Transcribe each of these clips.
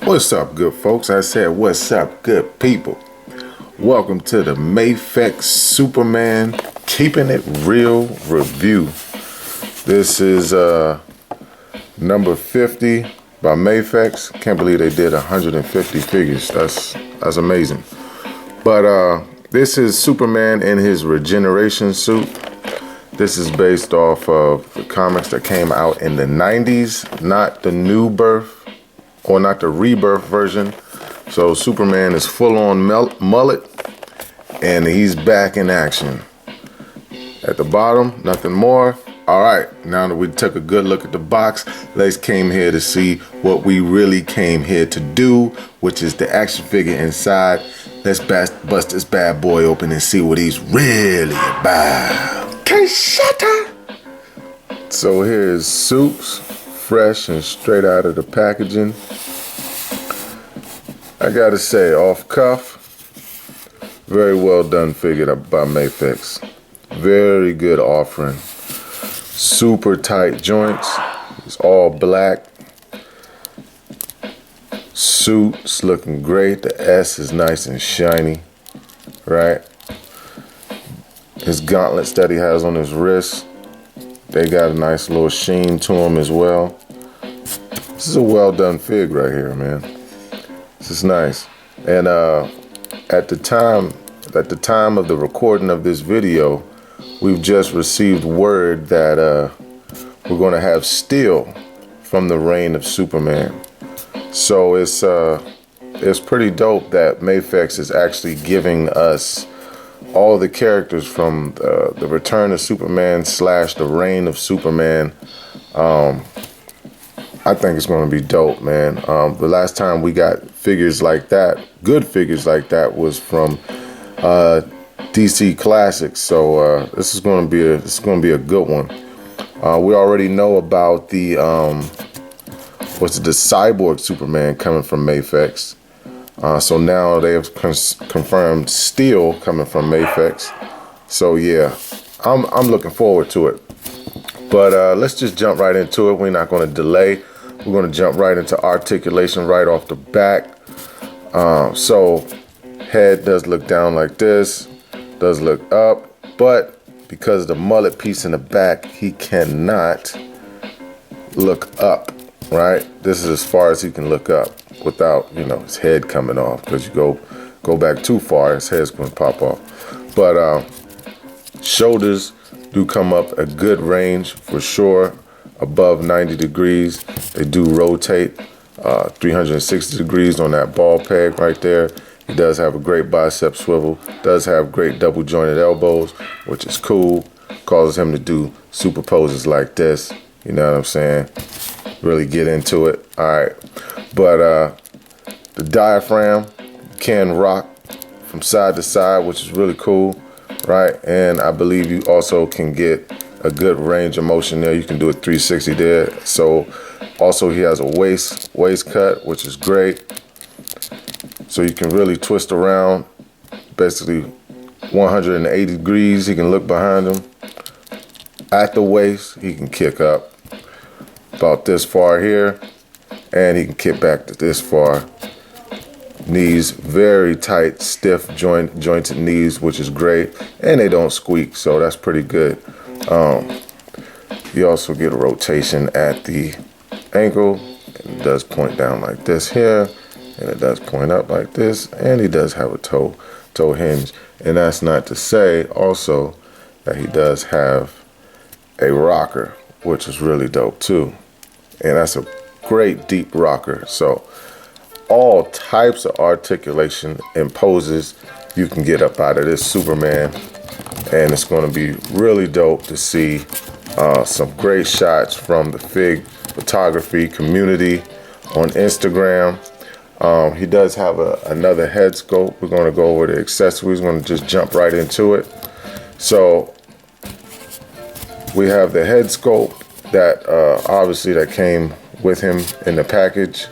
What's up, good folks? I said, what's up, good people? Welcome to the Mafex Superman Keeping It Real review. This is number 50 by Mafex. Can't believe they did 150 figures. That's amazing. But this is Superman in his regeneration suit. This is based off of the comics that came out in the 90s, not the new birth. Or not the rebirth version. So Superman is full on mullet and he's back in action. At the bottom, nothing more. All right, now that we took a good look at the box, let's came here to see what we really came here to do, which is the action figure inside. Let's bust this bad boy open and see what he's really about. Kashata! So here's Supes, fresh and straight out of the packaging. I gotta say, off cuff, very well done figure by Mafex. Very good offering. Super tight joints. It's all black. Suit's looking great. The S is nice and shiny, right? His gauntlets that he has on his wrist, they got a nice little sheen to them as well. This is a well done fig right here, man. This is nice. And at the time of the recording of this video, we've just received word that we're going to have Steel from the Reign of Superman. So it's pretty dope that Mafex is actually giving us all the characters from the Return of Superman / the Reign of Superman. I think it's going to be dope, man. The last time we got figures like that, good figures like that, was from DC Classics. So this is going to be a good one. We already know about the the Cyborg Superman coming from Mafex. So now they have confirmed Steel coming from Mafex. So yeah, I'm looking forward to it. But let's just jump right into it. We're not going to delay. We're going to jump right into articulation right off the back. So head does look down like this, does look up, but because of the mullet piece in the back, he cannot look up, right? This is as far as he can look up without, his head coming off, because you go back too far, his head's going to pop off. But shoulders do come up a good range for sure. Above 90 degrees. They do rotate 360 degrees on that ball peg right there. He does have a great bicep swivel, does have great double jointed elbows, which is cool. Causes him to do super poses like this. You know what I'm saying? Really get into it. All right. But the diaphragm can rock from side to side, which is really cool, right? And I believe you also can get a good range of motion there. You can do a 360 there. So also he has a waist cut, which is great. So you can really twist around basically 180 degrees. He can look behind him. At the waist, he can kick up about this far here, and he can kick back to this far. Knees very tight, stiff jointed knees, which is great, and they don't squeak, so that's pretty good. You also get a rotation at the ankle. It does point down like this here, and it does point up like this, and he does have a toe hinge. And that's not to say also that he does have a rocker, which is really dope too. And that's a great deep rocker. So all types of articulation and poses you can get up out of this Superman. And it's going to be really dope to see some great shots from the fig photography community on Instagram. He does have another head sculpt. We're going to go over the accessories. We're going to just jump right into it. So we have the head sculpt that obviously that came with him in the package.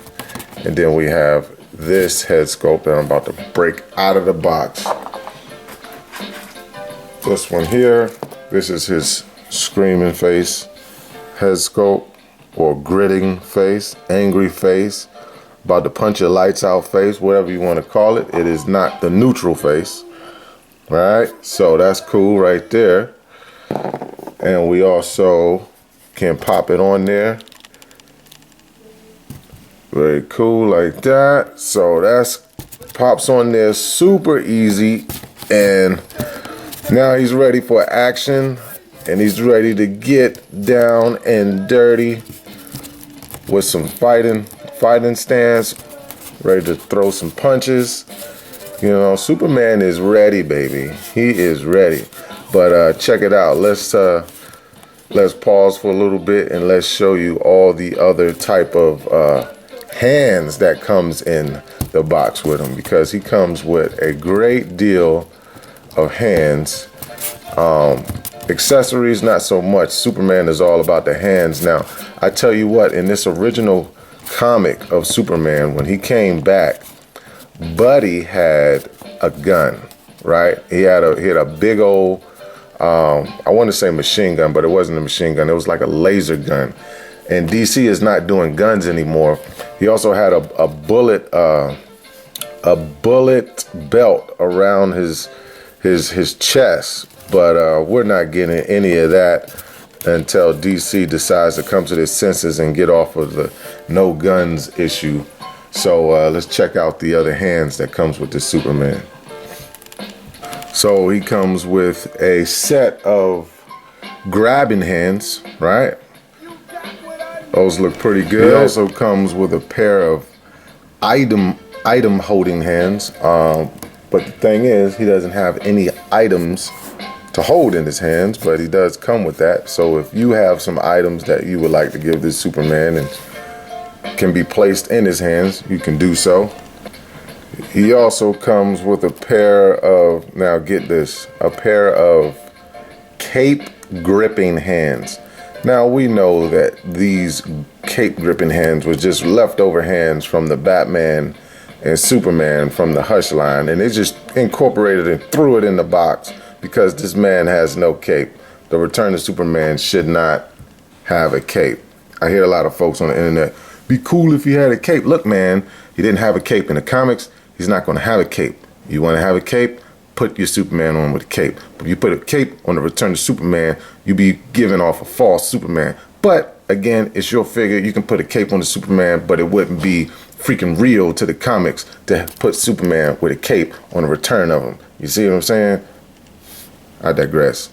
And then we have this head sculpt that I'm about to break out of the box. This one here, this is his screaming face head sculpt, or gritting face, angry face. about to punch your lights out face, whatever you want to call it. It is not the neutral face. Right? So that's cool right there. And we also can pop it on there. Very cool like that. So that's pops on there super easy. And now he's ready for action. And he's ready to get down and dirty with some fighting stance. Ready to throw some punches. You know, Superman is ready, baby. He is ready. But check it out. Let's pause for a little bit and let's show you all the other type of hands that comes in the box with him, because he comes with a great deal of hands. Accessories, not so much. Superman is all about the hands. Now, I tell you what, in this original comic of Superman, when he came back, Buddy had a gun, right? He had a big old, I want to say machine gun, but it wasn't a machine gun. It was like a laser gun. And DC is not doing guns anymore. He also had a bullet belt around his chest. But we're not getting any of that until DC decides to come to their senses and get off of the no guns issue. So let's check out the other hands that comes with the Superman. So he comes with a set of grabbing hands, right? Those look pretty good. He also comes with a pair of item holding hands. But the thing is, he doesn't have any items to hold in his hands, but he does come with that. So if you have some items that you would like to give this Superman and can be placed in his hands, you can do so. He also comes with a pair of, now get this, a pair of cape gripping hands. Now we know that these cape gripping hands were just leftover hands from the Batman and Superman from the Hush line, and they just incorporated and threw it in the box because this man has no cape. The Return of Superman should not have a cape. I hear a lot of folks on the internet, be cool if he had a cape. Look, man, he didn't have a cape in the comics. He's not going to have a cape. You want to have a cape? Put your Superman on with a cape. But if you put a cape on the Return of Superman, you be giving off a false Superman. But again, it's your figure. You can put a cape on the Superman, but it wouldn't be freaking real to the comics to put Superman with a cape on the return of him. You see what I'm saying? I digress.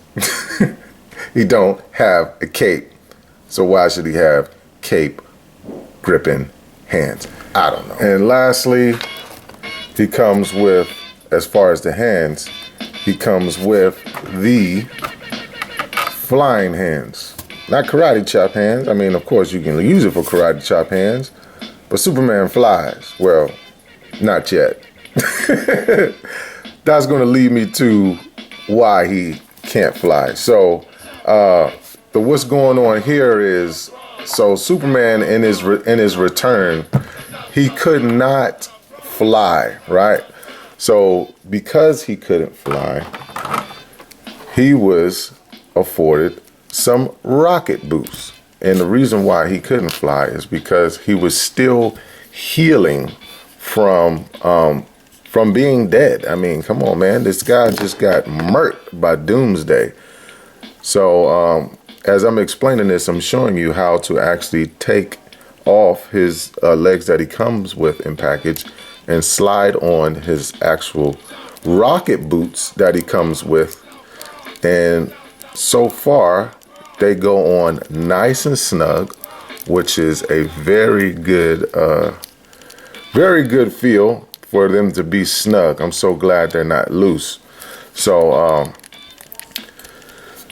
He don't have a cape. So why should he have cape gripping hands? I don't know. And lastly, he comes with, as far as the hands, he comes with the flying hands. Not karate chop hands. I mean, of course, you can use it for karate chop hands, but Superman flies. Well, not yet. That's going to lead me to why he can't fly. So, what's going on here is, so Superman in his return, he could not fly, right? So because he couldn't fly, he was afforded some rocket boosts. And the reason why he couldn't fly is because he was still healing from being dead. I mean, come on, man. This guy just got murked by Doomsday. So as I'm explaining this, I'm showing you how to actually take off his legs that he comes with in package and slide on his actual rocket boots that he comes with. And so far, they go on nice and snug, which is a very good feel for them to be snug. I'm so glad they're not loose. So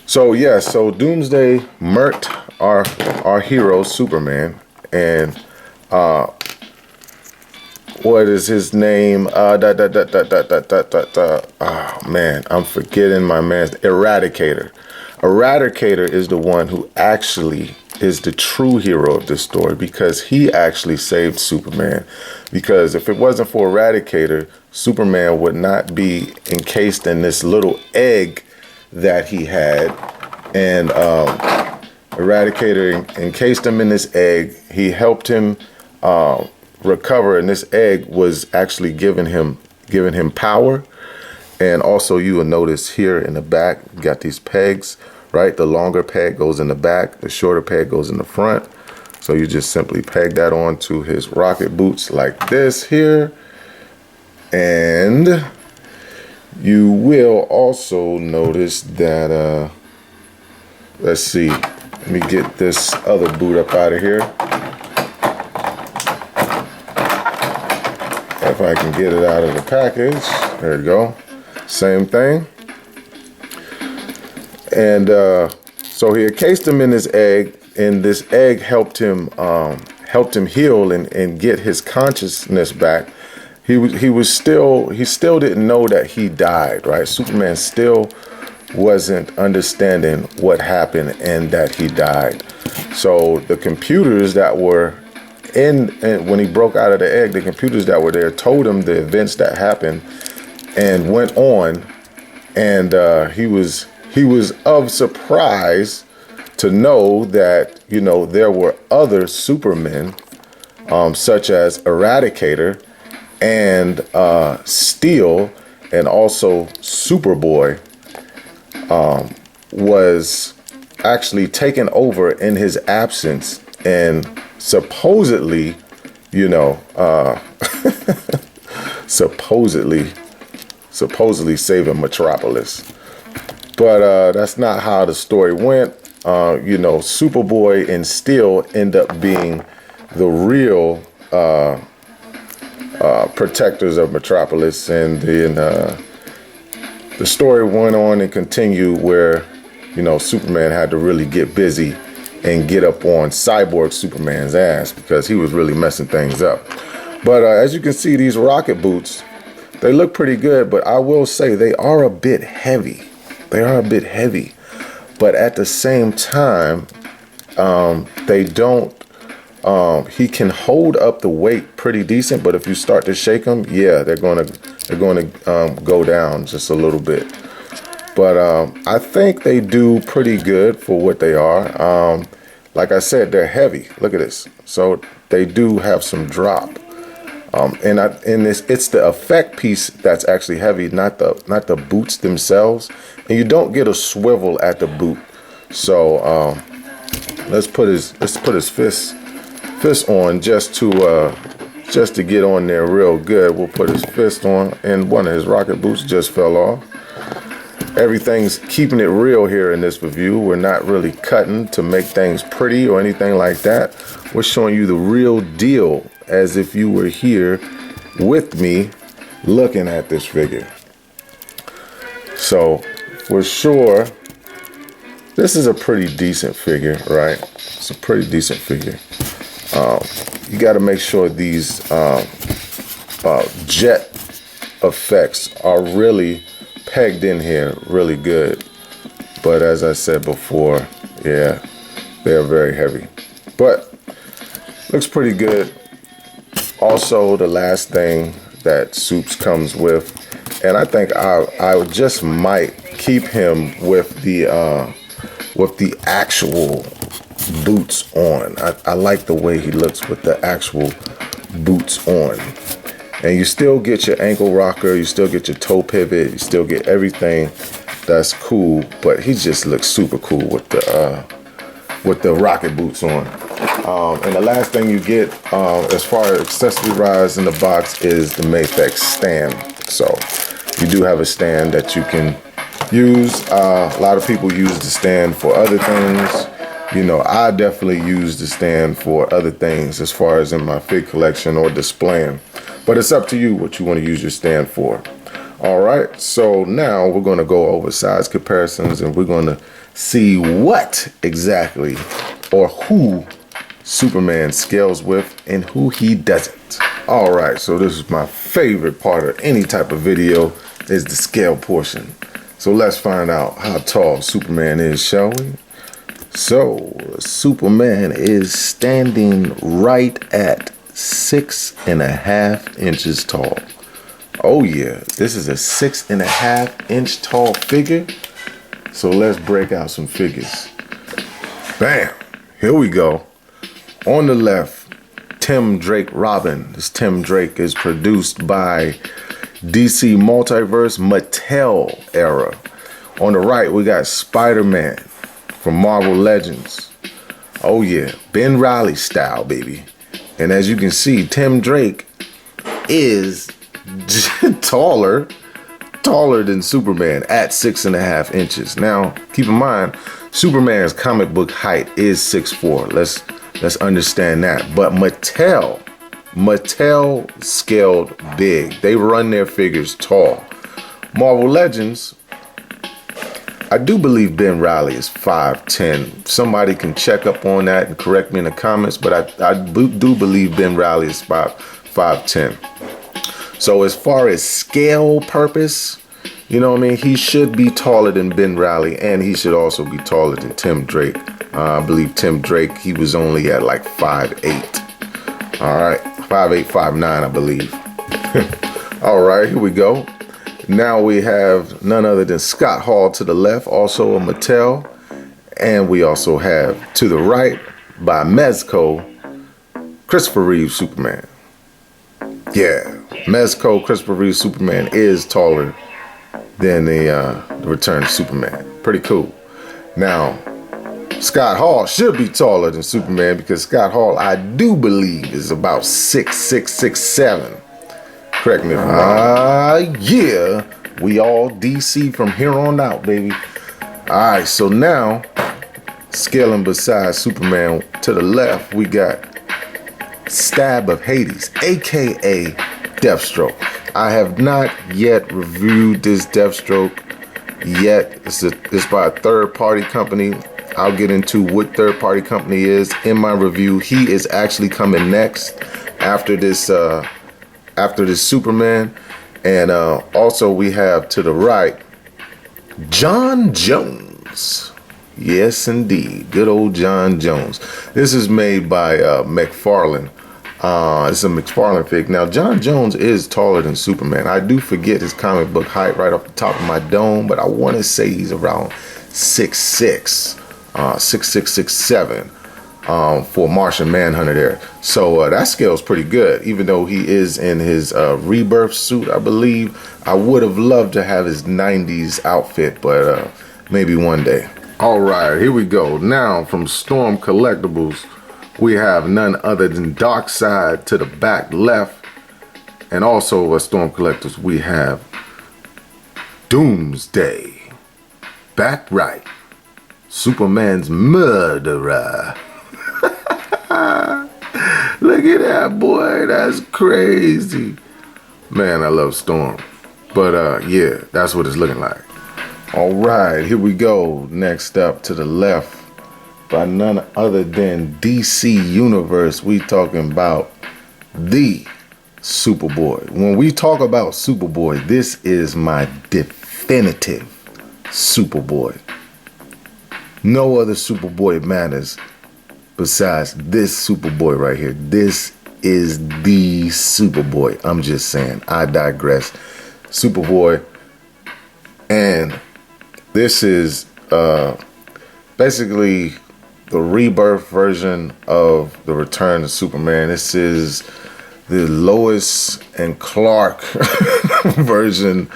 Doomsday murked our hero Superman, and what is his name? Oh man, I'm forgetting my man's Eradicator. Eradicator is the one who actually is the true hero of this story, because he actually saved Superman. Because if it wasn't for Eradicator, Superman would not be encased in this little egg that he had. And Eradicator encased him in this egg. He helped him recover, and this egg was actually giving him power. And also you will notice here in the back, you got these pegs, right? The longer peg goes in the back, the shorter peg goes in the front. So you just simply peg that onto his rocket boots like this here. And you will also notice that, let's see, let me get this other boot up out of here. If I can get it out of the package. There you go. Same thing. And so he encased him in this egg, and this egg helped him heal and get his consciousness back. He still didn't know that he died, right? Superman still wasn't understanding what happened and that he died. So the computers that were when he broke out of the egg, the computers that were there told him the events that happened and went on. And he was of surprise to know that, you know, there were other Supermen, such as Eradicator and Steel, and also Superboy was actually taken over in his absence and supposedly, you know, supposedly saving Metropolis. But that's not how the story went. You know, Superboy and Steel end up being the real protectors of Metropolis, and then the story went on and continued where, you know, Superman had to really get busy and get up on Cyborg Superman's ass because he was really messing things up. But as you can see, these rocket boots, they look pretty good, but I will say they are a bit heavy. They are a bit heavy, but at the same time, they don't. He can hold up the weight pretty decent, but if you start to shake them, yeah, they're going to go down just a little bit. But I think they do pretty good for what they are. Like I said, they're heavy. Look at this. So they do have some drop. It's the effect piece that's actually heavy, not the boots themselves. And you don't get a swivel at the boot. So let's put his fist on just to get on there real good. We'll put his fist on, and one of his rocket boots just fell off. Everything's keeping it real here in this review. We're not really cutting to make things pretty or anything like that. We're showing you the real deal as if you were here with me looking at this figure. So for sure, this is a pretty decent figure, right? It's a pretty decent figure. You got to make sure these jet effects are really pegged in here really good. But as I said before, yeah, they are very heavy. But looks pretty good. Also, the last thing that Supes comes with, and I think I just might keep him with the actual boots on. I like the way he looks with the actual boots on. And you still get your ankle rocker, you still get your toe pivot, you still get everything that's cool, but he just looks super cool with the rocket boots on. And the last thing you get as far as accessory-wise in the box is the Mafex stand. So you do have a stand that you can use. A lot of people use the stand for other things. You know, I definitely use the stand for other things as far as in my fig collection or displaying. But it's up to you what you want to use your stand for. All right, so now we're going to go over size comparisons, and we're going to see what exactly or who Superman scales with and who he doesn't. All right, so this is my favorite part of any type of video, is the scale portion. So let's find out how tall Superman is, shall we? So Superman is standing right at 6.5 inches tall. Oh yeah, this is a 6.5 inch tall figure. So let's break out some figures. Bam, here we go. On the left, Tim Drake Robin. This Tim Drake is produced by DC Multiverse Mattel era. On the right, we got Spider-Man from Marvel Legends. Oh yeah, Ben Reilly style, baby. And as you can see, Tim Drake is taller than Superman at 6.5 inches. Now, keep in mind, Superman's comic book height is 6'4". Let's understand that. But Mattel scaled big. They run their figures tall. Marvel Legends, I do believe Ben Reilly is 5'10". Somebody can check up on that and correct me in the comments, but I do believe Ben Reilly is 5'10". So as far as scale purpose, you know what I mean, he should be taller than Ben Reilly, and he should also be taller than Tim Drake. I believe Tim Drake, he was only at like 5'8". All right, 5'8", 5'9", I believe. All right, here we go. Now we have none other than Scott Hall to the left, also a Mattel. And we also have to the right, by Mezco, Christopher Reeve Superman. Yeah, Mezco Christopher Reeve Superman is taller than the Return of Superman. Pretty cool. Now, Scott Hall should be taller than Superman because Scott Hall, I do believe, is about 6'6", 6'7". Correct me if I'm wrong. Yeah, we all DC from here on out, baby. All right, so now, scaling beside Superman to the left, we got Stab of Hades, aka Deathstroke. I have not yet reviewed this Deathstroke yet. It's by a third-party company. I'll get into what third-party company is in my review. He is actually coming next after this Superman. And also we have to the right John Jones. Yes, indeed. Good old John Jones. This is made by McFarlane. It's a McFarlane fig. Now, John Jones is taller than Superman. I do forget his comic book height right off the top of my dome, but I want to say he's around 6'6", 6'7", for Martian Manhunter there. So that scale's pretty good, even though he is in his rebirth suit, I believe. I would have loved to have his 90s outfit, but maybe one day. All right, here we go. Now, from Storm Collectibles, we have none other than Darkseid to the back left. And also at Storm Collectors, we have Doomsday, back right, Superman's murderer. Look at that, boy. That's crazy. Man, I love Storm. But yeah, that's what it's looking like. All right, here we go. Next up to the left, by none other than DC Universe, we talking about the Superboy. When we talk about Superboy, this is my definitive Superboy. No other Superboy matters besides this Superboy right here. This is the Superboy. I'm just saying. I digress. Superboy. And this is basically the rebirth version of the Return of Superman. This is the Lois and Clark version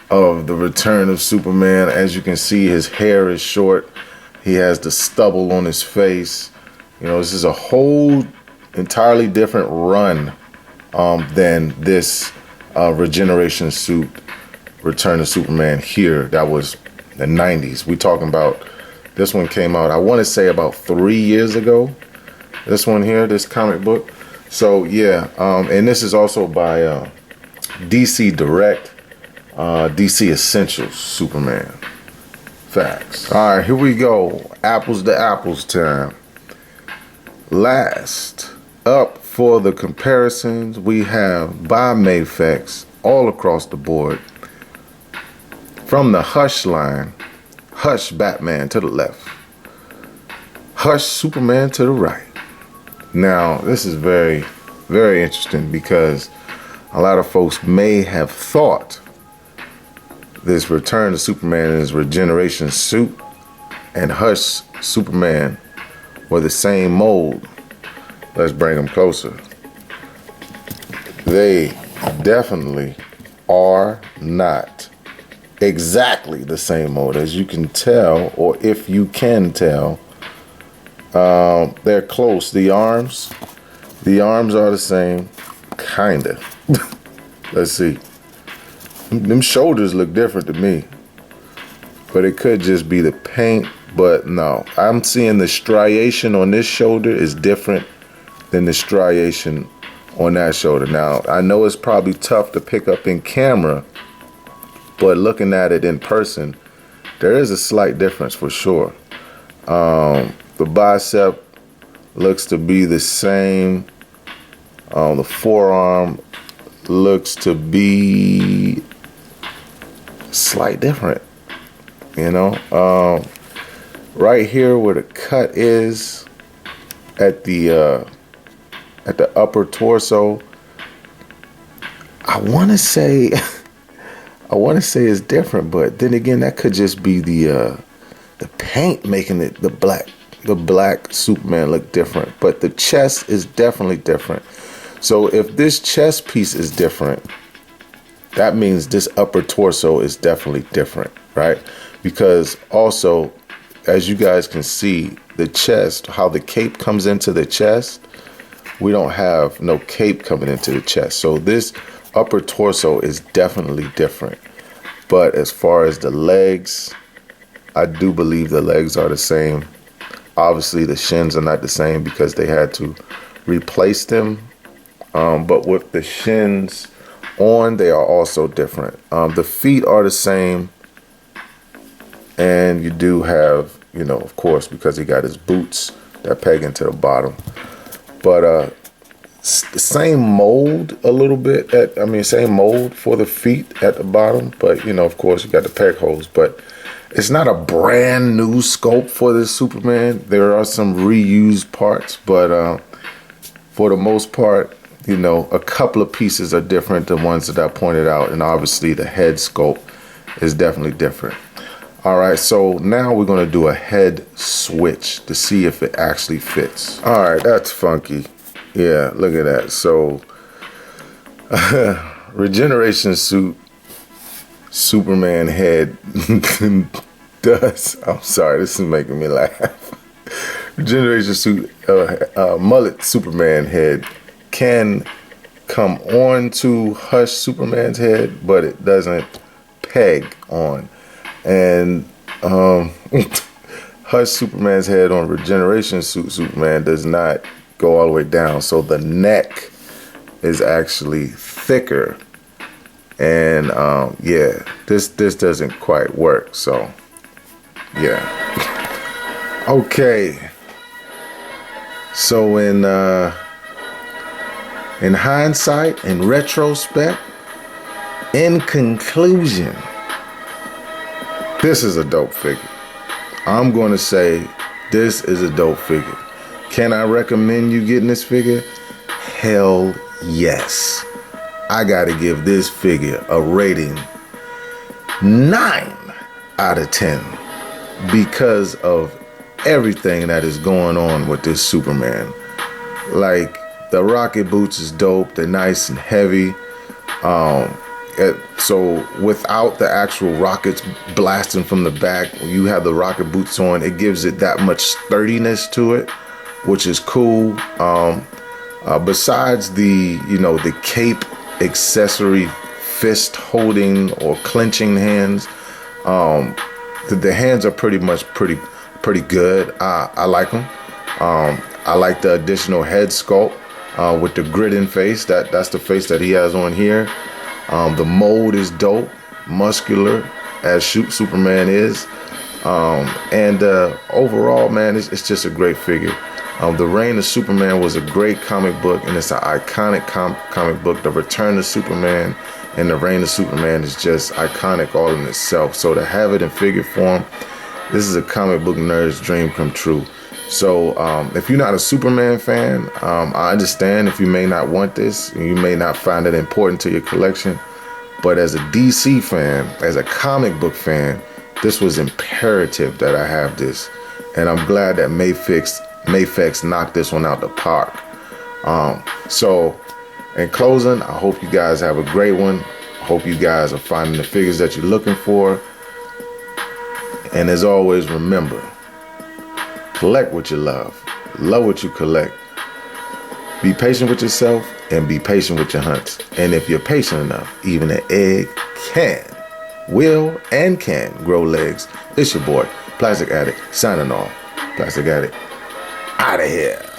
of the Return of Superman. As you can see, his hair is short. He has the stubble on his face. You know, this is a whole entirely different run than this regeneration suit Return of Superman here. That was the 90s. We talking about, this one came out, I want to say about 3 years ago. This one here, this comic book. So yeah, and this is also by DC Direct, DC Essentials Superman. Facts. All right, here we go. Apples to apples time. Last up for the comparisons, we have by Mafex all across the board. From the Hush line, Hush Batman to the left, Hush Superman to the right. Now, this is very, very interesting because a lot of folks may have thought this Return to Superman in his regeneration suit and Hush Superman were the same mold. Let's bring them closer. they definitely are not exactly the same mold. As you can tell, or if you can tell, they're close. The arms are the same, kinda. Let's see. Them shoulders look different to me, but it could just be the paint. But no, I'm seeing the striation on this shoulder is different than the striation on that shoulder. Now, I know it's probably tough to pick up in camera, but looking at it in person, there is a slight difference for sure. The bicep looks to be the same. The forearm looks to be slight different, you know. Right here where the cut is at the upper torso, I want to say it's different, but then again, that could just be the paint making it the black Superman look different. But the chest is definitely different. So if this chest piece is different, that means this upper torso is definitely different, right? Because also, as you guys can see, the chest, how the cape comes into the chest, we don't have no cape coming into the chest. So this upper torso is definitely different. But as far as the legs, I do believe the legs are the same. Obviously, the shins are not the same because they had to replace them. But with the shins on, they are also different. The feet are the same. And you do have, you know, of course, because he got his boots that peg into the bottom. But same mold a little bit. Same mold for the feet at the bottom. But, you know, of course, you got the peg holes. But it's not a brand new sculpt for this Superman. There are some reused parts. But for the most part, you know, a couple of pieces are different than ones that I pointed out. And obviously, the head sculpt is definitely different. All right, so now we're gonna do a head switch to see if it actually fits. All right, that's funky. Yeah, look at that. So, regeneration suit, Superman head does. I'm sorry, this is making me laugh. Regeneration suit, mullet Superman head can come on to Hush Superman's head, but it doesn't peg on. And Hush Superman's head on regeneration suit Superman does not go all the way down. So the neck is actually thicker. And yeah, this doesn't quite work. So yeah. Okay. So in hindsight, in retrospect, in conclusion, this is a dope figure. I'm going to say this is a dope figure. Can I recommend you getting this figure? Hell yes. I got to give this figure a rating 9 out of 10 because of everything that is going on with this Superman. Like, the rocket boots is dope. They're nice and heavy. So without the actual rockets blasting from the back, when you have the rocket boots on, it gives it that much sturdiness to it, which is cool. Besides the cape accessory fist holding or clenching hands, the hands are pretty good. I like them. I like the additional head sculpt with the gritting face. That's the face that he has on here. The mold is dope, muscular, as Superman is. And overall, man, it's just a great figure. The Reign of Superman was a great comic book, and it's an iconic comic book. The Return of Superman and the Reign of Superman is just iconic all in itself. So to have it in figure form, this is a comic book nerd's dream come true. So if you're not a Superman fan, I understand if you may not want this, and you may not find it important to your collection. But as a DC fan, as a comic book fan, this was imperative that I have this. And I'm glad that Mafex knocked this one out the park. So In closing, I hope you guys have a great one. I hope you guys are finding the figures that you're looking for. And as always, remember, collect what you love what you collect. Be patient with yourself and be patient with your hunts. And if you're patient enough, even an egg will and can grow legs. It's your boy, Plastic Addict, signing off. Plastic Addict, out of here.